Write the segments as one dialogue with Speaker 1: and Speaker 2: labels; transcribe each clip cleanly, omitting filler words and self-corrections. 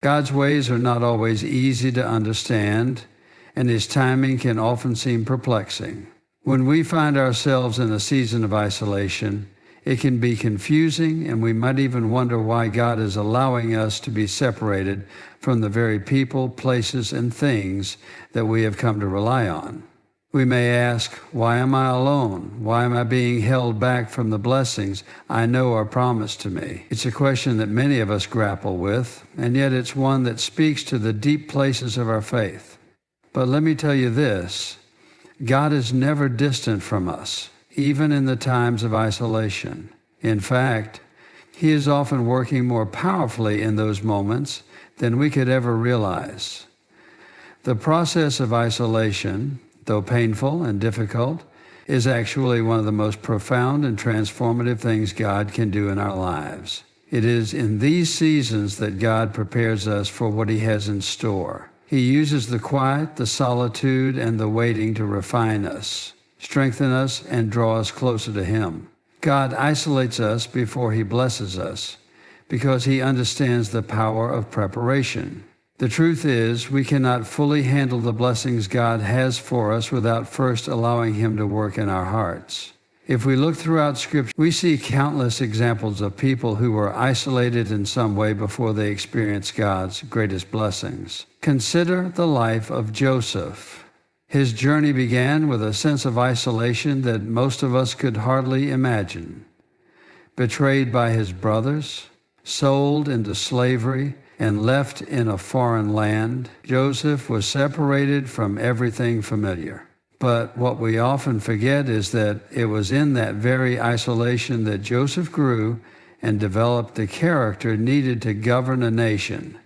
Speaker 1: God's ways are not always easy to understand, and His timing can often seem perplexing. When we find ourselves in a season of isolation, it can be confusing, and we might even wonder why God is allowing us to be separated from the very people, places, and things that we have come to rely on. We may ask, why am I alone? Why am I being held back from the blessings I know are promised to me? It's a question that many of us grapple with, and yet it's one that speaks to the deep places of our faith. But let me tell you this, God is never distant from us, even in the times of isolation. In fact, He is often working more powerfully in those moments than we could ever realize. The process of isolation, though painful and difficult, is actually one of the most profound and transformative things God can do in our lives. It is in these seasons that God prepares us for what He has in store. He uses the quiet, the solitude, and the waiting to refine us, strengthen us, and draw us closer to Him. God isolates us before He blesses us because He understands the power of preparation. The truth is, we cannot fully handle the blessings God has for us without first allowing Him to work in our hearts. If we look throughout Scripture, we see countless examples of people who were isolated in some way before they experienced God's greatest blessings. Consider the life of Joseph. His journey began with a sense of isolation that most of us could hardly imagine. Betrayed by his brothers, sold into slavery, and left in a foreign land, Joseph was separated from everything familiar. But what we often forget is that it was in that very isolation that Joseph grew and developed the character needed to govern a nation.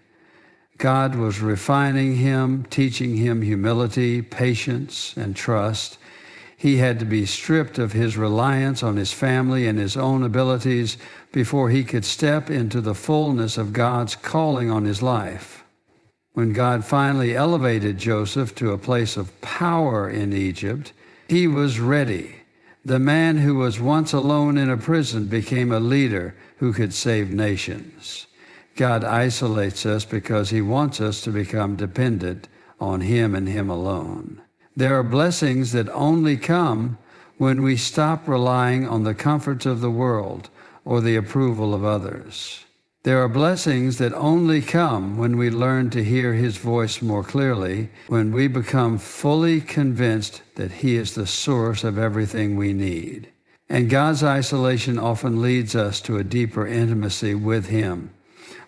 Speaker 1: God was refining him, teaching him humility, patience, and trust. He had to be stripped of his reliance on his family and his own abilities before he could step into the fullness of God's calling on his life. When God finally elevated Joseph to a place of power in Egypt, he was ready. The man who was once alone in a prison became a leader who could save nations. God isolates us because He wants us to become dependent on Him and Him alone. There are blessings that only come when we stop relying on the comforts of the world or the approval of others. There are blessings that only come when we learn to hear His voice more clearly, when we become fully convinced that He is the source of everything we need. And God's isolation often leads us to a deeper intimacy with Him.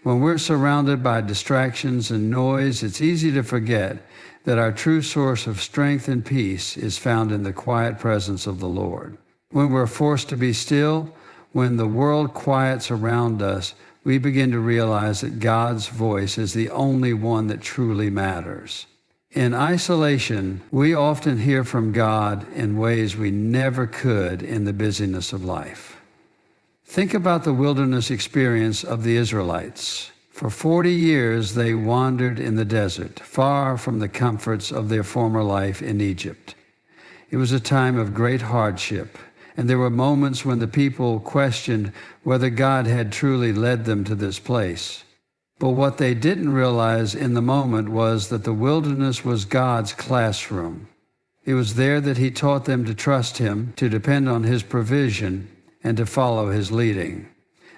Speaker 1: When we're surrounded by distractions and noise, it's easy to forget that our true source of strength and peace is found in the quiet presence of the Lord. When we're forced to be still, when the world quiets around us, we begin to realize that God's voice is the only one that truly matters. In isolation, we often hear from God in ways we never could in the busyness of life. Think about the wilderness experience of the Israelites. For 40 years, they wandered in the desert, far from the comforts of their former life in Egypt. It was a time of great hardship, and there were moments when the people questioned whether God had truly led them to this place. But what they didn't realize in the moment was that the wilderness was God's classroom. It was there that He taught them to trust Him, to depend on His provision, and to follow His leading.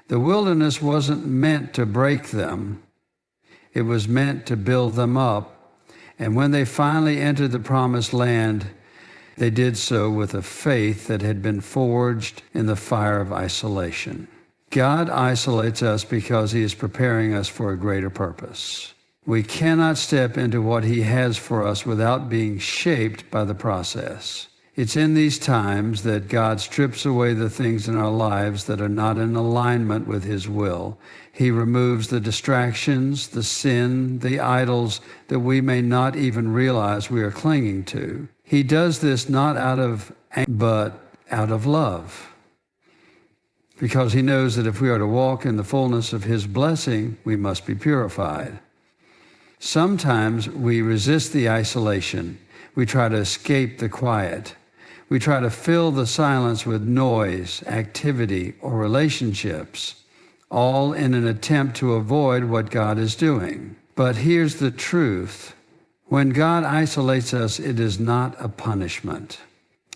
Speaker 1: The wilderness wasn't meant to break them. It was meant to build them up. And when they finally entered the promised land, they did so with a faith that had been forged in the fire of isolation. God isolates us because He is preparing us for a greater purpose. We cannot step into what He has for us without being shaped by the process. It's in these times that God strips away the things in our lives that are not in alignment with His will. He removes the distractions, the sin, the idols that we may not even realize we are clinging to. He does this not out of anger, but out of love, because He knows that if we are to walk in the fullness of His blessing, we must be purified. Sometimes we resist the isolation. We try to escape the quiet. We try to fill the silence with noise, activity, or relationships. all in an attempt to avoid what God is doing. But here's the truth. When God isolates us, it is not a punishment.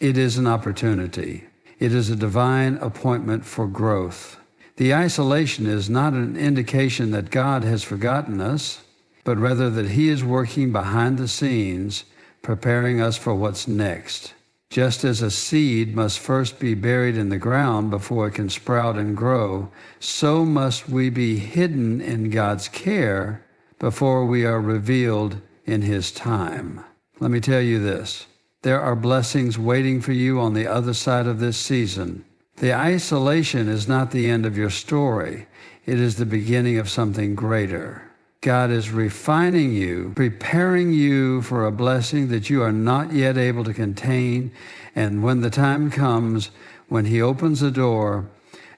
Speaker 1: It is an opportunity. It is a divine appointment for growth. The isolation is not an indication that God has forgotten us, but rather that He is working behind the scenes, preparing us for what's next. Just as a seed must first be buried in the ground before it can sprout and grow, so must we be hidden in God's care before we are revealed in His time. Let me tell you this. There are blessings waiting for you on the other side of this season. The isolation is not the end of your story. It is the beginning of something greater. God is refining you, preparing you for a blessing that you are not yet able to contain. And when the time comes, when He opens the door,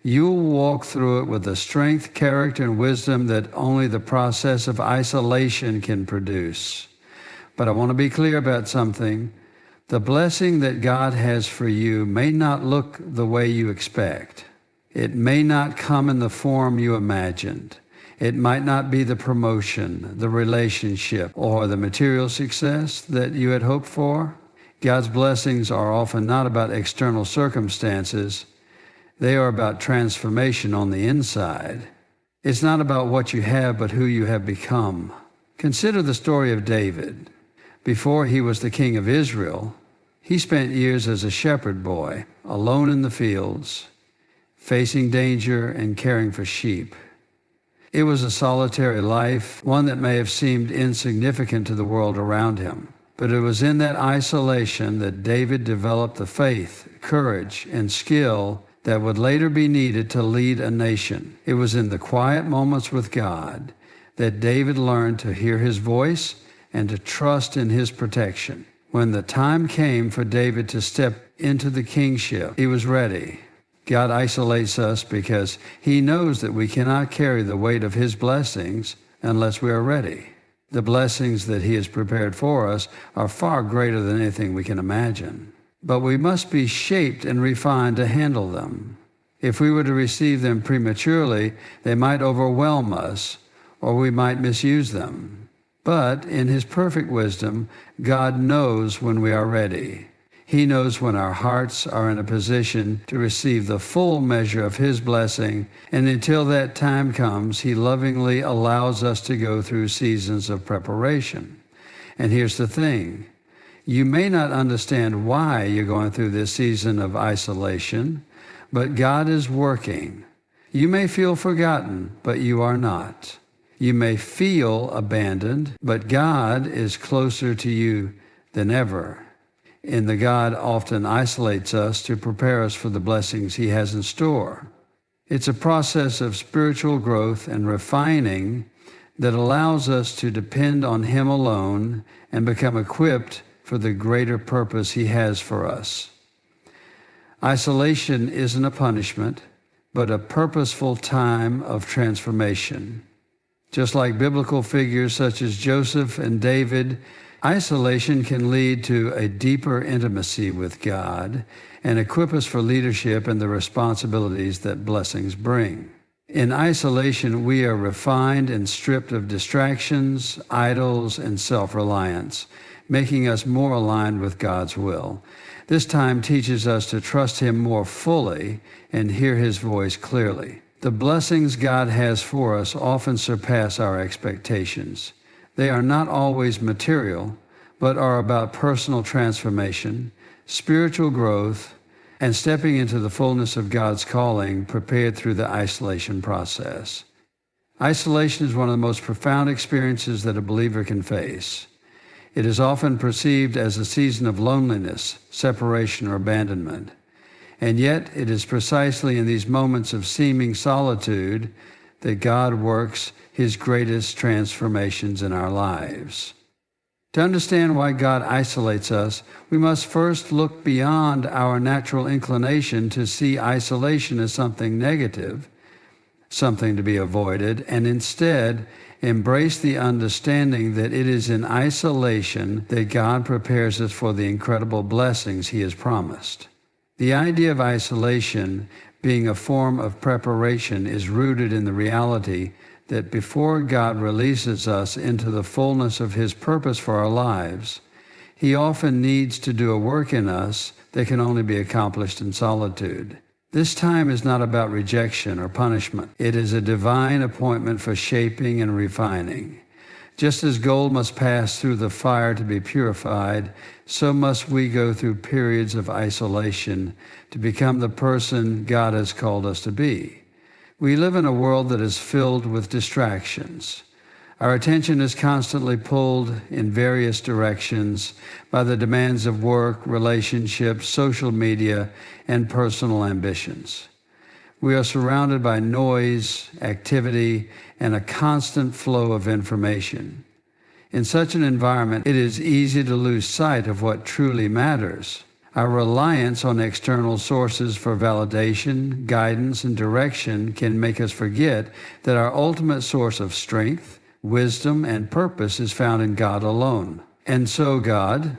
Speaker 1: you'll walk through it with the strength, character, and wisdom that only the process of isolation can produce. But I want to be clear about something. The blessing that God has for you may not look the way you expect. It may not come in the form you imagined. It might not be the promotion, the relationship, or the material success that you had hoped for. God's blessings are often not about external circumstances. They are about transformation on the inside. It's not about what you have, but who you have become. Consider the story of David. Before he was the king of Israel, he spent years as a shepherd boy, alone in the fields, facing danger and caring for sheep. It was a solitary life, one that may have seemed insignificant to the world around him. But it was in that isolation that David developed the faith, courage, and skill that would later be needed to lead a nation. It was in the quiet moments with God that David learned to hear His voice and to trust in His protection. When the time came for David to step into the kingship, he was ready. God isolates us because He knows that we cannot carry the weight of His blessings unless we are ready. The blessings that He has prepared for us are far greater than anything we can imagine. But we must be shaped and refined to handle them. If we were to receive them prematurely, they might overwhelm us, or we might misuse them. But in His perfect wisdom, God knows when we are ready. He knows when our hearts are in a position to receive the full measure of His blessing, and until that time comes, He lovingly allows us to go through seasons of preparation. And here's the thing. You may not understand why you're going through this season of isolation, but God is working. You may feel forgotten, but you are not. You may feel abandoned, but God is closer to you than ever. And the God often isolates us to prepare us for the blessings He has in store. It's a process of spiritual growth and refining that allows us to depend on Him alone and become equipped for the greater purpose He has for us. Isolation isn't a punishment, but a purposeful time of transformation. Just like biblical figures such as Joseph and David, isolation can lead to a deeper intimacy with God and equip us for leadership and the responsibilities that blessings bring. In isolation, we are refined and stripped of distractions, idols, and self-reliance, making us more aligned with God's will. This time teaches us to trust Him more fully and hear His voice clearly. The blessings God has for us often surpass our expectations. They are not always material, but are about personal transformation, spiritual growth, and stepping into the fullness of God's calling prepared through the isolation process. Isolation is one of the most profound experiences that a believer can face. It is often perceived as a season of loneliness, separation, or abandonment. And yet, it is precisely in these moments of seeming solitude that God works His greatest transformations in our lives. To understand why God isolates us, we must first look beyond our natural inclination to see isolation as something negative, something to be avoided, and instead embrace the understanding that it is in isolation that God prepares us for the incredible blessings He has promised. The idea of isolation being a form of preparation, is rooted in the reality that before God releases us into the fullness of His purpose for our lives, He often needs to do a work in us that can only be accomplished in solitude. This time is not about rejection or punishment. It is a divine appointment for shaping and refining. Just as gold must pass through the fire to be purified, so must we go through periods of isolation to become the person God has called us to be. We live in a world that is filled with distractions. Our attention is constantly pulled in various directions by the demands of work, relationships, social media, and personal ambitions. We are surrounded by noise, activity, and a constant flow of information. In such an environment, it is easy to lose sight of what truly matters. Our reliance on external sources for validation, guidance, and direction can make us forget that our ultimate source of strength, wisdom, and purpose is found in God alone. And so God,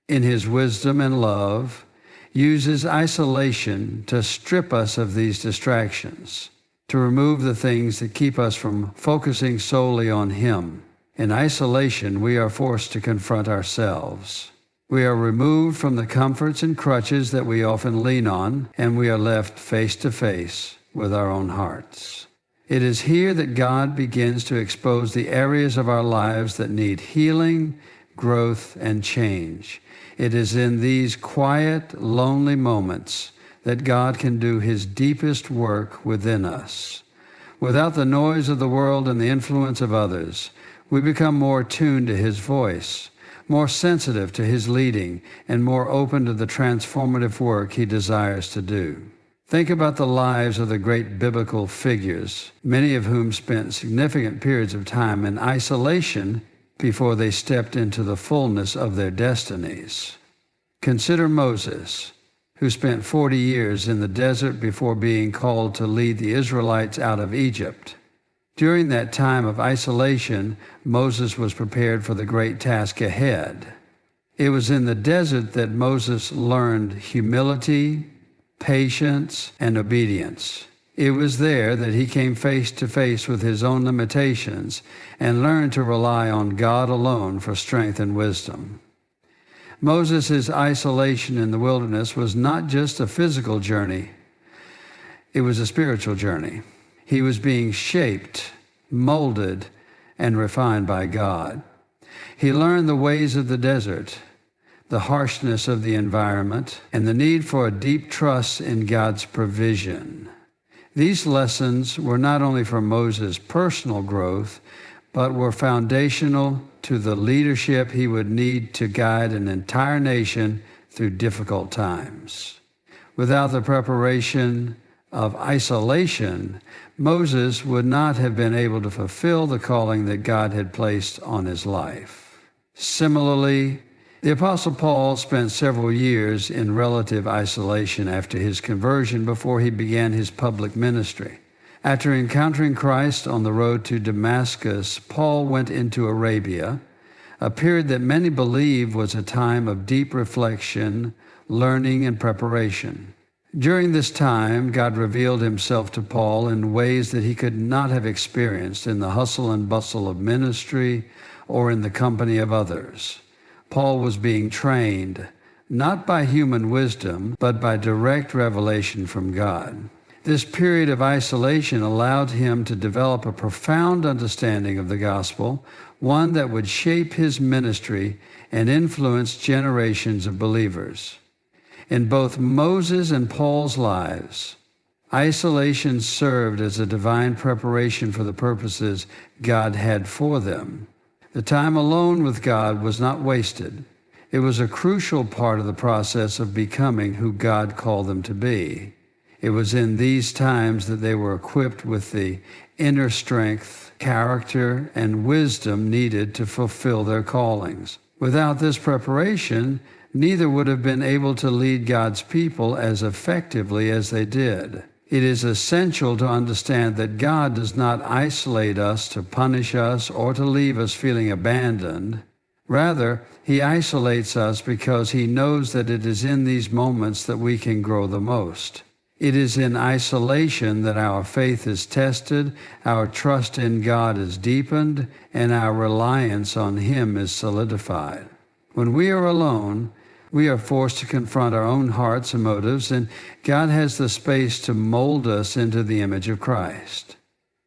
Speaker 1: in His wisdom and love, uses isolation to strip us of these distractions, to remove the things that keep us from focusing solely on Him. In isolation, we are forced to confront ourselves. We are removed from the comforts and crutches that we often lean on, and we are left face to face with our own hearts. It is here that God begins to expose the areas of our lives that need healing, growth, and change. It is in these quiet, lonely moments that God can do His deepest work within us. Without the noise of the world and the influence of others, we become more tuned to His voice, more sensitive to His leading, and more open to the transformative work He desires to do. Think about the lives of the great biblical figures, many of whom spent significant periods of time in isolation before they stepped into the fullness of their destinies. Consider Moses, who spent 40 years in the desert before being called to lead the Israelites out of Egypt. During that time of isolation, Moses was prepared for the great task ahead. It was in the desert that Moses learned humility, patience, and obedience. It was there that he came face to face with his own limitations and learned to rely on God alone for strength and wisdom. Moses' isolation in the wilderness was not just a physical journey, it was a spiritual journey. He was being shaped, molded, and refined by God. He learned the ways of the desert, the harshness of the environment, and the need for a deep trust in God's provision. These lessons were not only for Moses' personal growth, but were foundational to the leadership he would need to guide an entire nation through difficult times. Without the preparation of isolation, Moses would not have been able to fulfill the calling that God had placed on his life. Similarly, the Apostle Paul spent several years in relative isolation after his conversion before he began his public ministry. After encountering Christ on the road to Damascus, Paul went into Arabia, a period that many believe was a time of deep reflection, learning, and preparation. During this time, God revealed Himself to Paul in ways that he could not have experienced in the hustle and bustle of ministry or in the company of others. Paul was being trained, not by human wisdom, but by direct revelation from God. This period of isolation allowed him to develop a profound understanding of the gospel, one that would shape his ministry and influence generations of believers. In both Moses and Paul's lives, isolation served as a divine preparation for the purposes God had for them. The time alone with God was not wasted. It was a crucial part of the process of becoming who God called them to be. It was in these times that they were equipped with the inner strength, character, and wisdom needed to fulfill their callings. Without this preparation, neither would have been able to lead God's people as effectively as they did. It is essential to understand that God does not isolate us to punish us or to leave us feeling abandoned. Rather, He isolates us because He knows that it is in these moments that we can grow the most. It is in isolation that our faith is tested, our trust in God is deepened, and our reliance on Him is solidified. When we are alone, we are forced to confront our own hearts and motives, and God has the space to mold us into the image of Christ.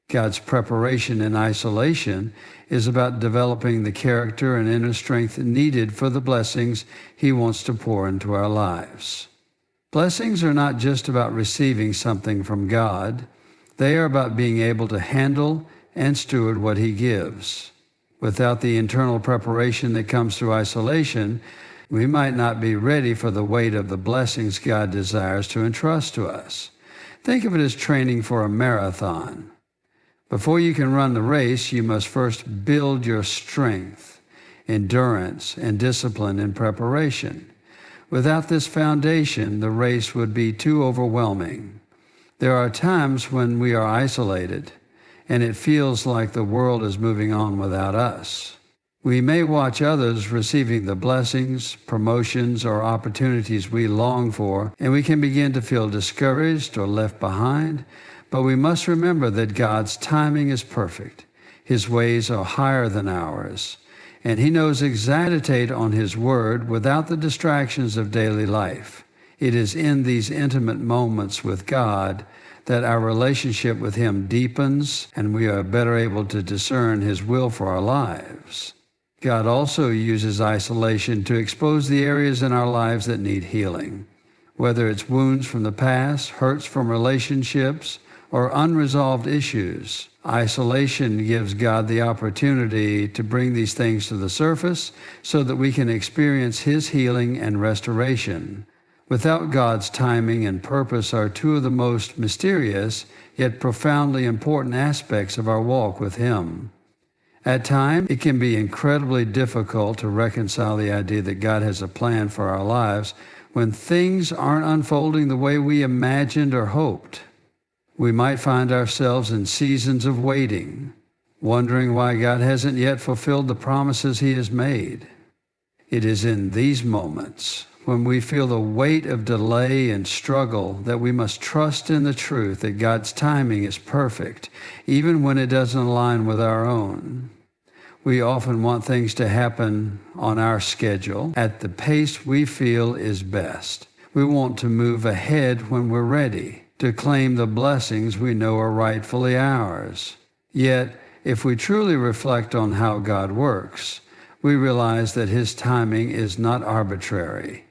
Speaker 1: God's preparation in isolation is about developing the character and inner strength needed for the blessings He wants to pour into our lives. Blessings are not just about receiving something from God. They are about being able to handle and steward what He gives. Without the internal preparation that comes through isolation, we might not be ready for the weight of the blessings God desires to entrust to us. Think of it as training for a marathon. Before you can run the race, you must first build your strength, endurance, and discipline in preparation. Without this foundation, the race would be too overwhelming. There are times when we are isolated, and it feels like the world is moving on without us. We may watch others receiving the blessings, promotions, or opportunities we long for, and we can begin to feel discouraged or left behind, but we must remember that God's timing is perfect. His ways are higher than ours, and He knows exactly how to meditate on His Word without the distractions of daily life. It is in these intimate moments with God that our relationship with Him deepens and we are better able to discern His will for our lives. God also uses isolation to expose the areas in our lives that need healing. Whether it's wounds from the past, hurts from relationships, or unresolved issues, isolation gives God the opportunity to bring these things to the surface so that we can experience His healing and restoration. Without God's timing and purpose are two of the most mysterious yet profoundly important aspects of our walk with Him. At times, it can be incredibly difficult to reconcile the idea that God has a plan for our lives when things aren't unfolding the way we imagined or hoped. We might find ourselves in seasons of waiting, wondering why God hasn't yet fulfilled the promises He has made. It is in these moments when we feel the weight of delay and struggle that we must trust in the truth that God's timing is perfect, even when it doesn't align with our own. We often want things to happen on our schedule, at the pace we feel is best. We want to move ahead when we're ready, to claim the blessings we know are rightfully ours. Yet, if we truly reflect on how God works, we realize that His timing is not arbitrary.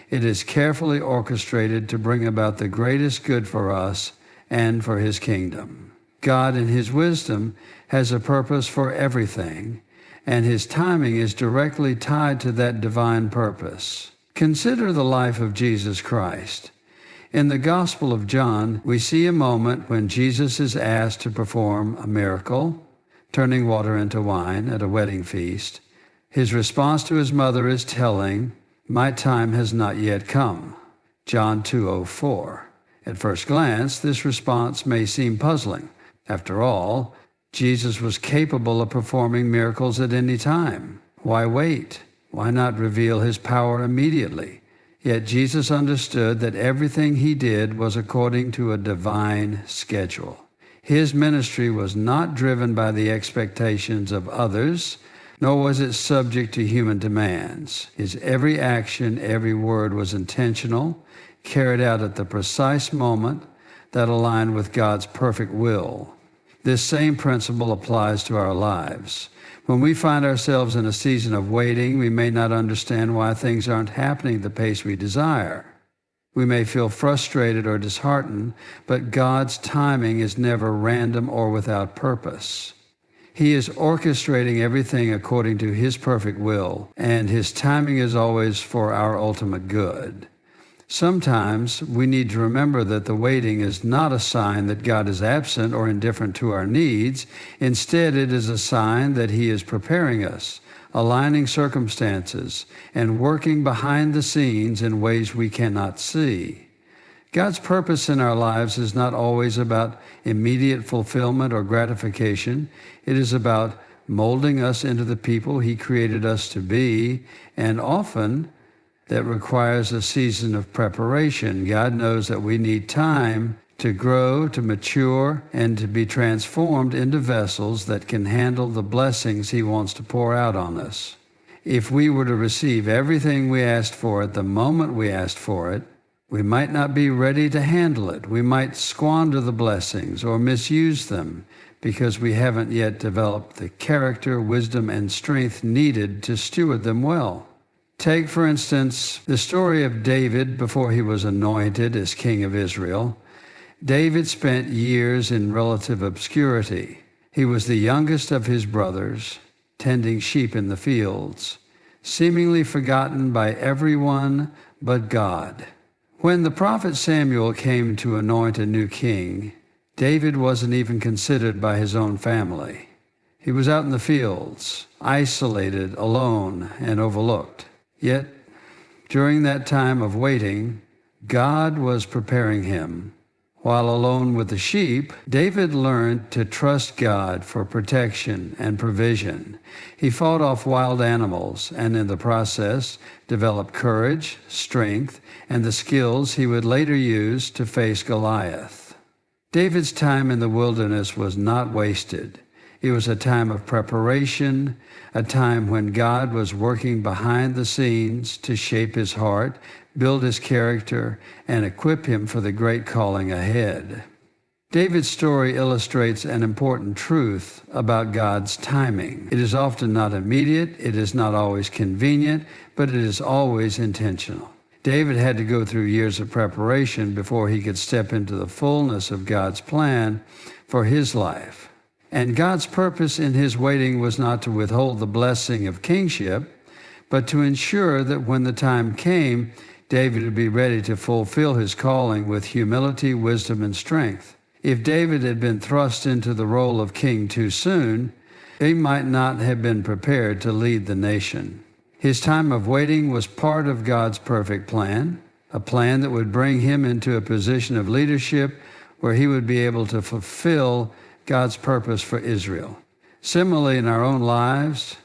Speaker 1: It is carefully orchestrated to bring about the greatest good for us and for His kingdom. God, in His wisdom, has a purpose for everything, and His timing is directly tied to that divine purpose. Consider the life of Jesus Christ. In the Gospel of John, we see a moment when Jesus is asked to perform a miracle, turning water into wine at a wedding feast. His response to His mother is telling, "My time has not yet come." John 2:04. At first glance, this response may seem puzzling. After all, Jesus was capable of performing miracles at any time. Why wait? Why not reveal His power immediately? Yet Jesus understood that everything He did was according to a divine schedule. His ministry was not driven by the expectations of others, nor was it subject to human demands. His every action, every word was intentional, carried out at the precise moment that aligned with God's perfect will. This same principle applies to our lives. When we find ourselves in a season of waiting, we may not understand why things aren't happening at the pace we desire. We may feel frustrated or disheartened, but God's timing is never random or without purpose. He is orchestrating everything according to His perfect will, and His timing is always for our ultimate good. Sometimes we need to remember that the waiting is not a sign that God is absent or indifferent to our needs. Instead, it is a sign that He is preparing us, aligning circumstances, and working behind the scenes in ways we cannot see. God's purpose in our lives is not always about immediate fulfillment or gratification. It is about molding us into the people He created us to be, and often that requires a season of preparation. God knows that we need time to grow, to mature, and to be transformed into vessels that can handle the blessings He wants to pour out on us. If we were to receive everything we asked for at the moment we asked for it, we might not be ready to handle it. We might squander the blessings or misuse them because we haven't yet developed the character, wisdom, and strength needed to steward them well. Take, for instance, the story of David before he was anointed as king of Israel. David spent years in relative obscurity. He was the youngest of his brothers, tending sheep in the fields, seemingly forgotten by everyone but God. When the prophet Samuel came to anoint a new king, David wasn't even considered by his own family. He was out in the fields, isolated, alone, and overlooked. Yet, during that time of waiting, God was preparing him. While alone with the sheep, David learned to trust God for protection and provision. He fought off wild animals and in the process developed courage, strength, and the skills he would later use to face Goliath. David's time in the wilderness was not wasted. It was a time of preparation, a time when God was working behind the scenes to shape his heart, build his character, and equip him for the great calling ahead. David's story illustrates an important truth about God's timing. It is often not immediate, it is not always convenient, but it is always intentional. David had to go through years of preparation before he could step into the fullness of God's plan for his life. And God's purpose in his waiting was not to withhold the blessing of kingship, but to ensure that when the time came, David would be ready to fulfill his calling with humility, wisdom, and strength. If David had been thrust into the role of king too soon, he might not have been prepared to lead the nation. His time of waiting was part of God's perfect plan, a plan that would bring him into a position of leadership where he would be able to fulfill God's purpose for Israel. Similarly, in our own lives,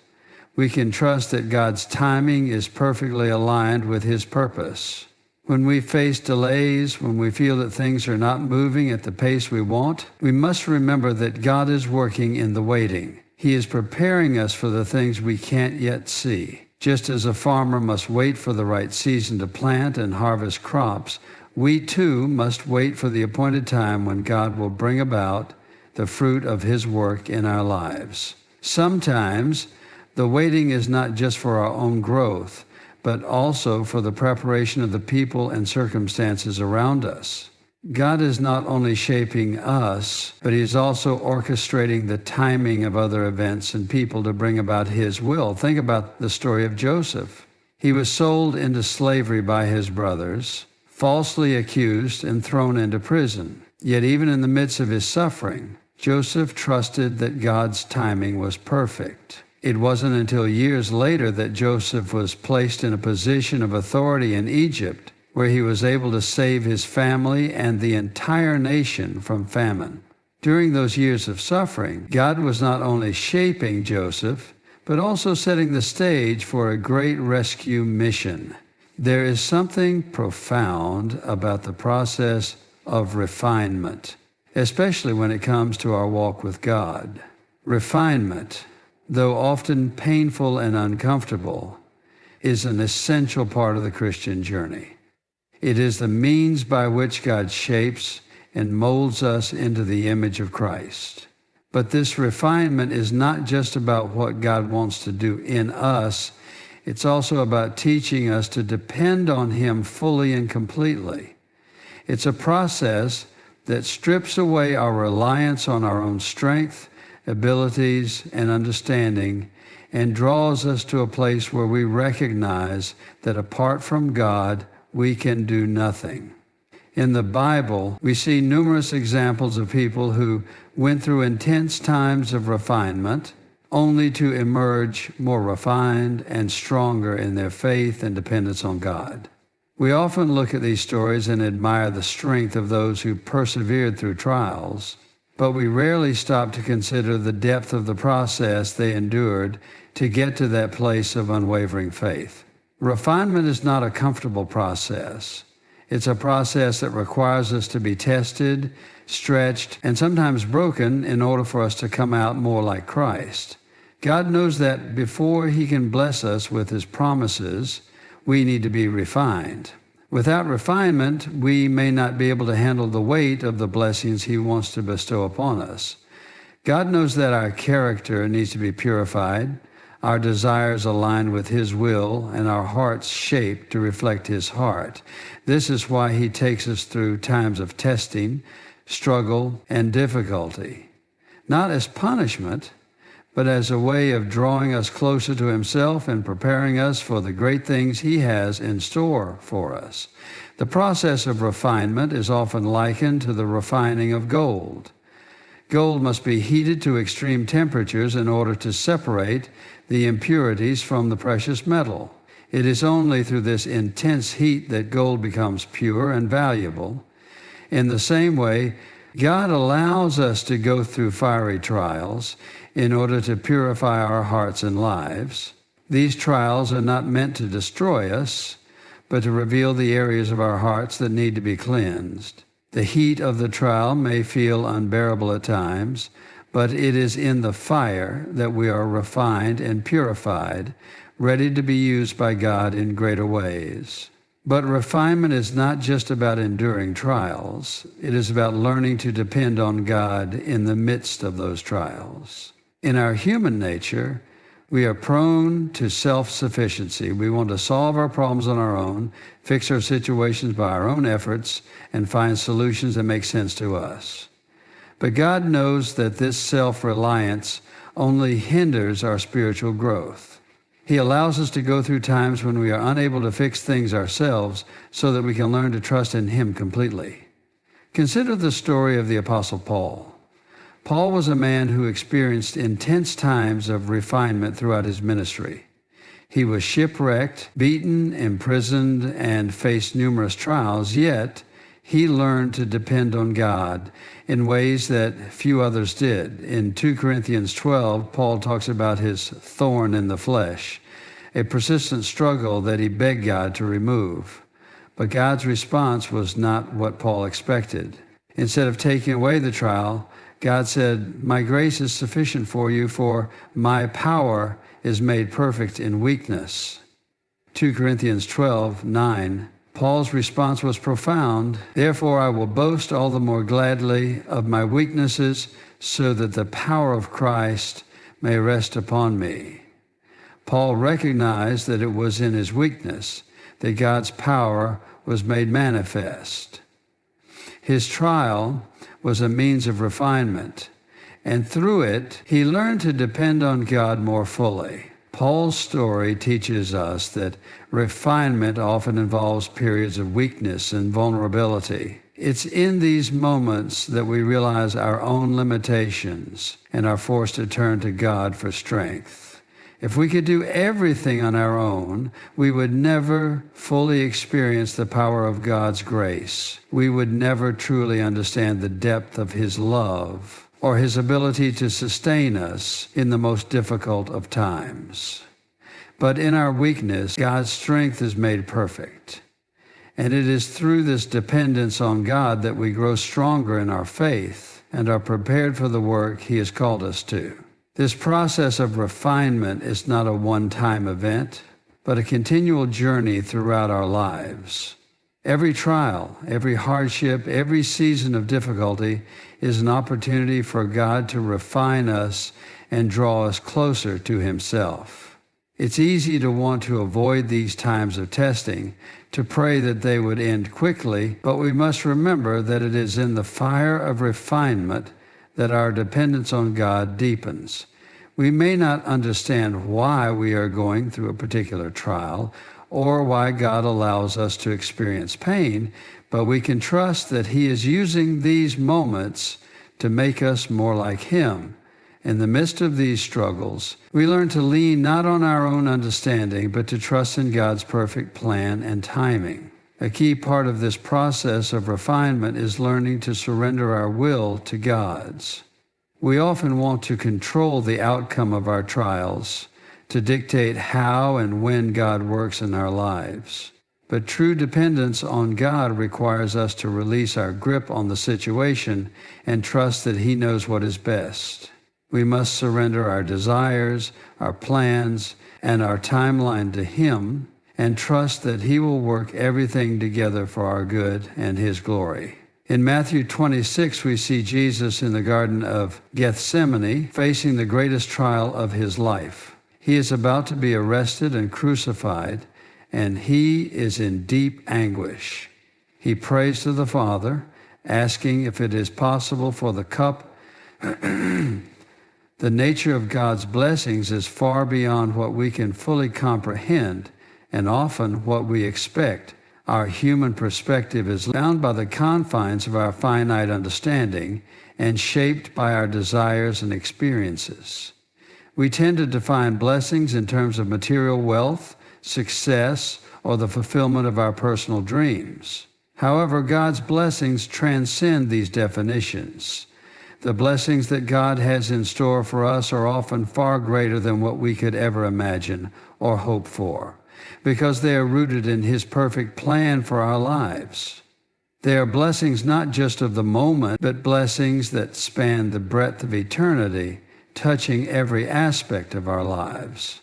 Speaker 1: we can trust that God's timing is perfectly aligned with His purpose. When we face delays, when we feel that things are not moving at the pace we want, we must remember that God is working in the waiting. He is preparing us for the things we can't yet see. Just as a farmer must wait for the right season to plant and harvest crops, we too must wait for the appointed time when God will bring about the fruit of His work in our lives. Sometimes the waiting is not just for our own growth, but also for the preparation of the people and circumstances around us. God is not only shaping us, but He is also orchestrating the timing of other events and people to bring about His will. Think about the story of Joseph. He was sold into slavery by his brothers, falsely accused and thrown into prison. Yet even in the midst of his suffering, Joseph trusted that God's timing was perfect. It wasn't until years later that Joseph was placed in a position of authority in Egypt, where he was able to save his family and the entire nation from famine. During those years of suffering, God was not only shaping Joseph, but also setting the stage for a great rescue mission. There is something profound about the process of refinement, especially when it comes to our walk with God. Refinement, though often painful and uncomfortable, is an essential part of the Christian journey. It is the means by which God shapes and molds us into the image of Christ. But this refinement is not just about what God wants to do in us. It's also about teaching us to depend on Him fully and completely. It's a process that strips away our reliance on our own strength, abilities, and understanding, and draws us to a place where we recognize that apart from God, we can do nothing. In the Bible, we see numerous examples of people who went through intense times of refinement, only to emerge more refined and stronger in their faith and dependence on God. We often look at these stories and admire the strength of those who persevered through trials, but we rarely stop to consider the depth of the process they endured to get to that place of unwavering faith. Refinement is not a comfortable process. It's a process that requires us to be tested, stretched, and sometimes broken in order for us to come out more like Christ. God knows that before He can bless us with His promises, we need to be refined. Without refinement, we may not be able to handle the weight of the blessings He wants to bestow upon us. God knows that our character needs to be purified, our desires aligned with His will, and our hearts shaped to reflect His heart. This is why He takes us through times of testing, struggle, and difficulty, not as punishment, but as a way of drawing us closer to Himself and preparing us for the great things He has in store for us. The process of refinement is often likened to the refining of gold. Gold must be heated to extreme temperatures in order to separate the impurities from the precious metal. It is only through this intense heat that gold becomes pure and valuable. In the same way, God allows us to go through fiery trials in order to purify our hearts and lives. These trials are not meant to destroy us, but to reveal the areas of our hearts that need to be cleansed. The heat of the trial may feel unbearable at times, but it is in the fire that we are refined and purified, ready to be used by God in greater ways. But refinement is not just about enduring trials. It is about learning to depend on God in the midst of those trials. In our human nature, we are prone to self-sufficiency. We want to solve our problems on our own, fix our situations by our own efforts, and find solutions that make sense to us. But God knows that this self-reliance only hinders our spiritual growth. He allows us to go through times when we are unable to fix things ourselves so that we can learn to trust in Him completely. Consider the story of the Apostle Paul. Paul was a man who experienced intense times of refinement throughout his ministry. He was shipwrecked, beaten, imprisoned, and faced numerous trials, yet he learned to depend on God in ways that few others did. In 2 Corinthians 12, Paul talks about his thorn in the flesh, a persistent struggle that he begged God to remove. But God's response was not what Paul expected. Instead of taking away the trial, God said, "My grace is sufficient for you, for my power is made perfect in weakness." 2 Corinthians 12:9. Paul's response was profound. "Therefore I will boast all the more gladly of my weaknesses, so that the power of Christ may rest upon me." Paul recognized that it was in his weakness that God's power was made manifest. His trial was a means of refinement, and through it, he learned to depend on God more fully. Paul's story teaches us that refinement often involves periods of weakness and vulnerability. It's in these moments that we realize our own limitations and are forced to turn to God for strength. If we could do everything on our own, we would never fully experience the power of God's grace. We would never truly understand the depth of His love or His ability to sustain us in the most difficult of times. But in our weakness, God's strength is made perfect. And it is through this dependence on God that we grow stronger in our faith and are prepared for the work He has called us to. This process of refinement is not a one-time event, but a continual journey throughout our lives. Every trial, every hardship, every season of difficulty is an opportunity for God to refine us and draw us closer to Himself. It's easy to want to avoid these times of testing, to pray that they would end quickly, but we must remember that it is in the fire of refinement that our dependence on God deepens. We may not understand why we are going through a particular trial or why God allows us to experience pain, but we can trust that He is using these moments to make us more like Him. In the midst of these struggles, we learn to lean not on our own understanding, but to trust in God's perfect plan and timing. A key part of this process of refinement is learning to surrender our will to God's. We often want to control the outcome of our trials, to dictate how and when God works in our lives. But true dependence on God requires us to release our grip on the situation and trust that He knows what is best. We must surrender our desires, our plans, and our timeline to Him and trust that He will work everything together for our good and His glory. In Matthew 26, we see Jesus in the Garden of Gethsemane facing the greatest trial of His life. He is about to be arrested and crucified, and He is in deep anguish. He prays to the Father, asking if it is possible for the cup. The nature of God's blessings is far beyond what we can fully comprehend, and often what we expect. Our human perspective is bound by the confines of our finite understanding and shaped by our desires and experiences. We tend to define blessings in terms of material wealth, success, or the fulfillment of our personal dreams. However, God's blessings transcend these definitions. The blessings that God has in store for us are often far greater than what we could ever imagine or hope for, because they are rooted in His perfect plan for our lives. They are blessings not just of the moment, but blessings that span the breadth of eternity, touching every aspect of our lives.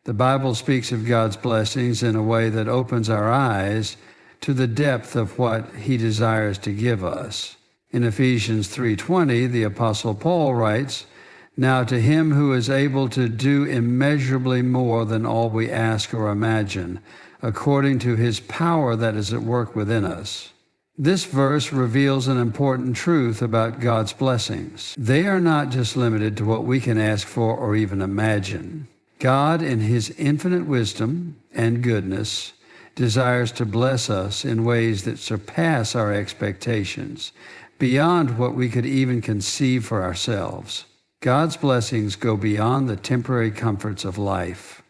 Speaker 1: The Bible speaks of God's blessings in a way that opens our eyes to the depth of what He desires to give us. In Ephesians 3:20, the Apostle Paul writes, "Now to Him who is able to do immeasurably more than all we ask or imagine, according to His power that is at work within us." This verse reveals an important truth about God's blessings. They are not just limited to what we can ask for or even imagine. God, in His infinite wisdom and goodness, desires to bless us in ways that surpass our expectations, beyond what we could even conceive for ourselves. God's blessings go beyond the temporary comforts of life.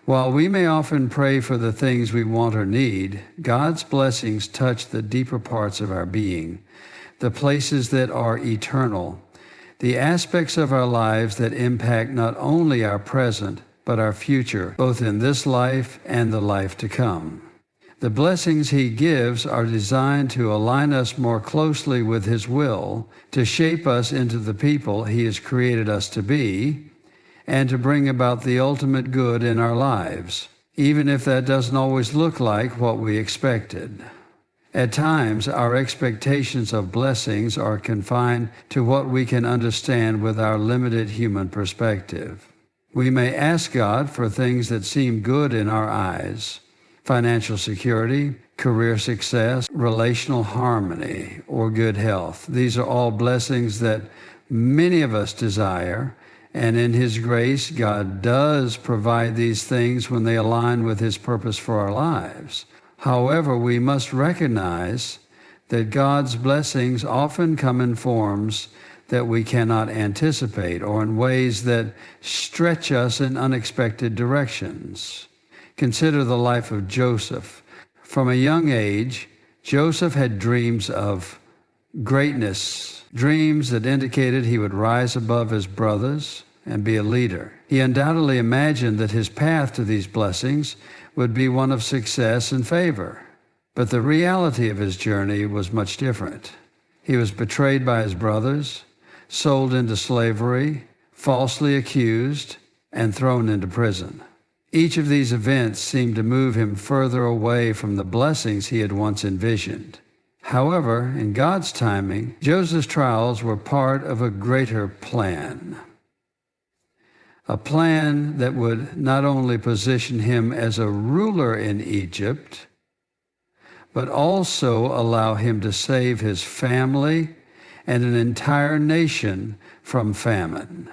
Speaker 1: While we may often pray for the things we want or need, God's blessings touch the deeper parts of our being, the places that are eternal, the aspects of our lives that impact not only our present, but our future, both in this life and the life to come. The blessings He gives are designed to align us more closely with His will, to shape us into the people He has created us to be, and to bring about the ultimate good in our lives, even if that doesn't always look like what we expected. At times, our expectations of blessings are confined to what we can understand with our limited human perspective. We may ask God for things that seem good in our eyes: financial security, career success, relational harmony, or good health. These are all blessings that many of us desire, and in His grace, God does provide these things when they align with His purpose for our lives. However, we must recognize that God's blessings often come in forms that we cannot anticipate, or in ways that stretch us in unexpected directions. Consider the life of Joseph. From a young age, Joseph had dreams of greatness, dreams that indicated he would rise above his brothers and be a leader. He undoubtedly imagined that his path to these blessings would be one of success and favor. But the reality of his journey was much different. He was betrayed by his brothers, sold into slavery, falsely accused, and thrown into prison. Each of these events seemed to move him further away from the blessings he had once envisioned. However, in God's timing, Joseph's trials were part of a greater plan. A plan that would not only position him as a ruler in Egypt, but also allow him to save his family and an entire nation from famine.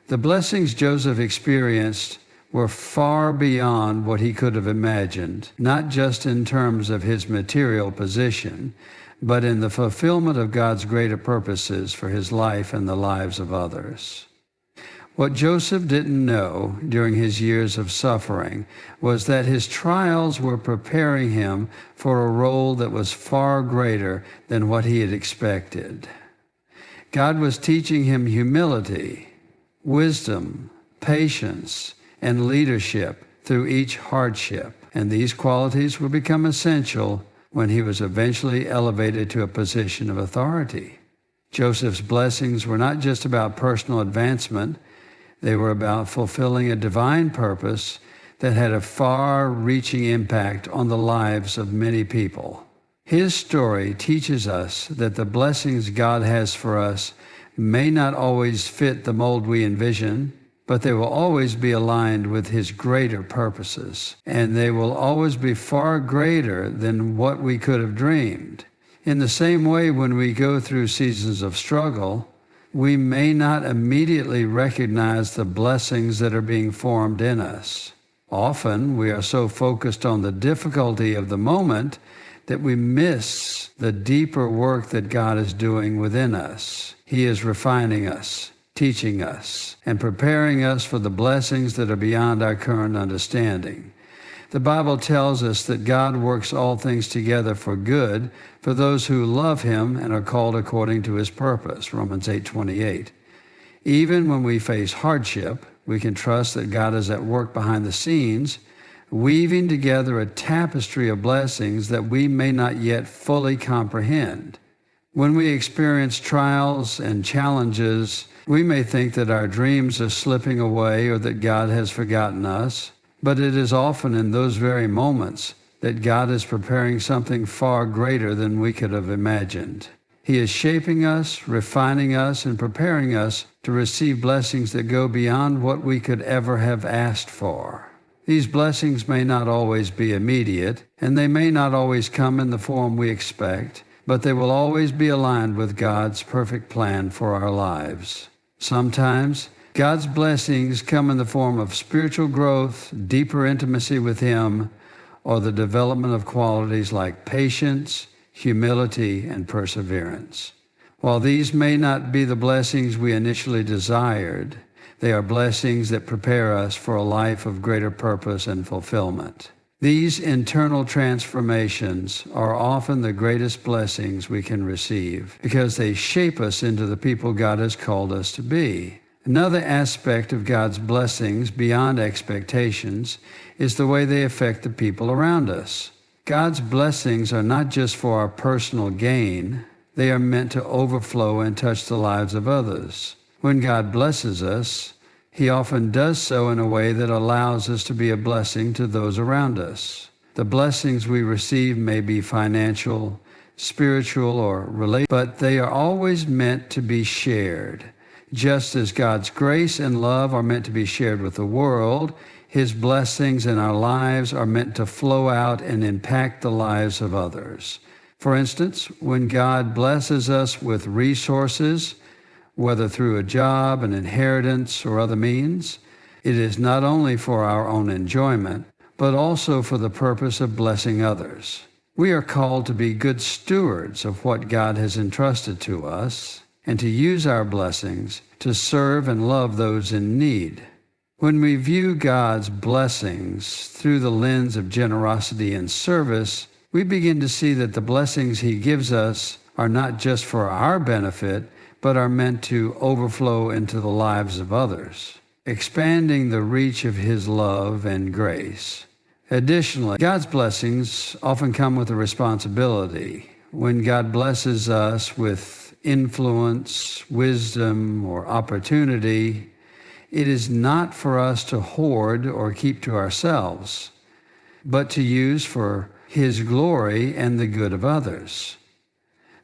Speaker 1: The blessings Joseph experienced were far beyond what he could have imagined, not just in terms of his material position, but in the fulfillment of God's greater purposes for his life and the lives of others. What Joseph didn't know during his years of suffering was that his trials were preparing him for a role that was far greater than what he had expected. God was teaching him humility, wisdom, patience, and leadership through each hardship. And these qualities would become essential when he was eventually elevated to a position of authority. Joseph's blessings were not just about personal advancement, they were about fulfilling a divine purpose that had a far-reaching impact on the lives of many people. His story teaches us that the blessings God has for us may not always fit the mold we envision, but they will always be aligned with His greater purposes, and they will always be far greater than what we could have dreamed. In the same way, when we go through seasons of struggle, we may not immediately recognize the blessings that are being formed in us. Often, we are so focused on the difficulty of the moment that we miss the deeper work that God is doing within us. He is refining us, teaching us, and preparing us for the blessings that are beyond our current understanding. The Bible tells us that God works all things together for good for those who love Him and are called according to His purpose, Romans 8:28. Even when we face hardship, we can trust that God is at work behind the scenes, weaving together a tapestry of blessings that we may not yet fully comprehend. When we experience trials and challenges, we may think that our dreams are slipping away or that God has forgotten us, but it is often in those very moments that God is preparing something far greater than we could have imagined. He is shaping us, refining us, and preparing us to receive blessings that go beyond what we could ever have asked for. These blessings may not always be immediate, and they may not always come in the form we expect, but they will always be aligned with God's perfect plan for our lives. Sometimes, God's blessings come in the form of spiritual growth, deeper intimacy with Him, or the development of qualities like patience, humility, and perseverance. While these may not be the blessings we initially desired, they are blessings that prepare us for a life of greater purpose and fulfillment. These internal transformations are often the greatest blessings we can receive because they shape us into the people God has called us to be. Another aspect of God's blessings beyond expectations is the way they affect the people around us. God's blessings are not just for our personal gain, they are meant to overflow and touch the lives of others. When God blesses us, He often does so in a way that allows us to be a blessing to those around us. The blessings we receive may be financial, spiritual, or relational, but they are always meant to be shared. Just as God's grace and love are meant to be shared with the world, His blessings in our lives are meant to flow out and impact the lives of others. For instance, when God blesses us with resources, whether through a job, an inheritance, or other means, it is not only for our own enjoyment, but also for the purpose of blessing others. We are called to be good stewards of what God has entrusted to us, and to use our blessings to serve and love those in need. When we view God's blessings through the lens of generosity and service, we begin to see that the blessings He gives us are not just for our benefit, but are meant to overflow into the lives of others, expanding the reach of His love and grace. Additionally, God's blessings often come with a responsibility. When God blesses us with influence, wisdom, or opportunity, it is not for us to hoard or keep to ourselves, but to use for His glory and the good of others.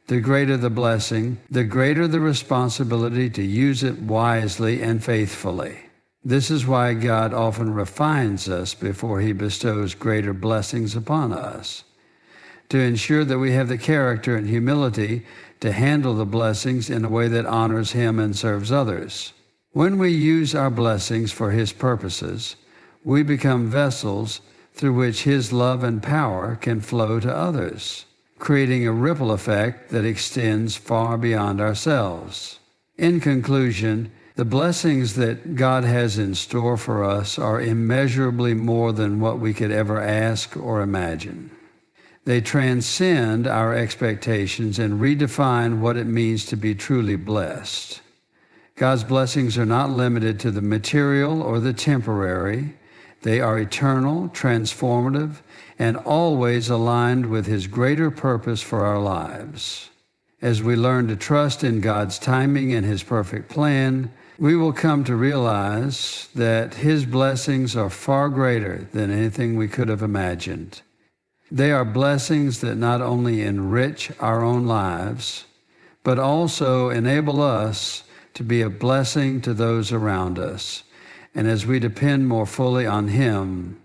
Speaker 1: The greater the blessing, the greater the responsibility to use it wisely and faithfully. This is why God often refines us before He bestows greater blessings upon us, to ensure that we have the character and humility to handle the blessings in a way that honors Him and serves others. When we use our blessings for His purposes, we become vessels through which His love and power can flow to others, creating a ripple effect that extends far beyond ourselves. In conclusion, the blessings that God has in store for us are immeasurably more than what we could ever ask or imagine. They transcend our expectations and redefine what it means to be truly blessed. God's blessings are not limited to the material or the temporary. They are eternal, transformative, and always aligned with His greater purpose for our lives. As we learn to trust in God's timing and His perfect plan, we will come to realize that His blessings are far greater than anything we could have imagined. They are blessings that not only enrich our own lives, but also enable us to be a blessing to those around us. And as we depend more fully on Him,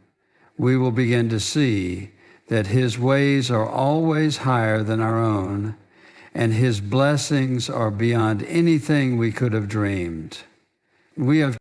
Speaker 1: we will begin to see that His ways are always higher than our own, and His blessings are beyond anything we could have dreamed. We have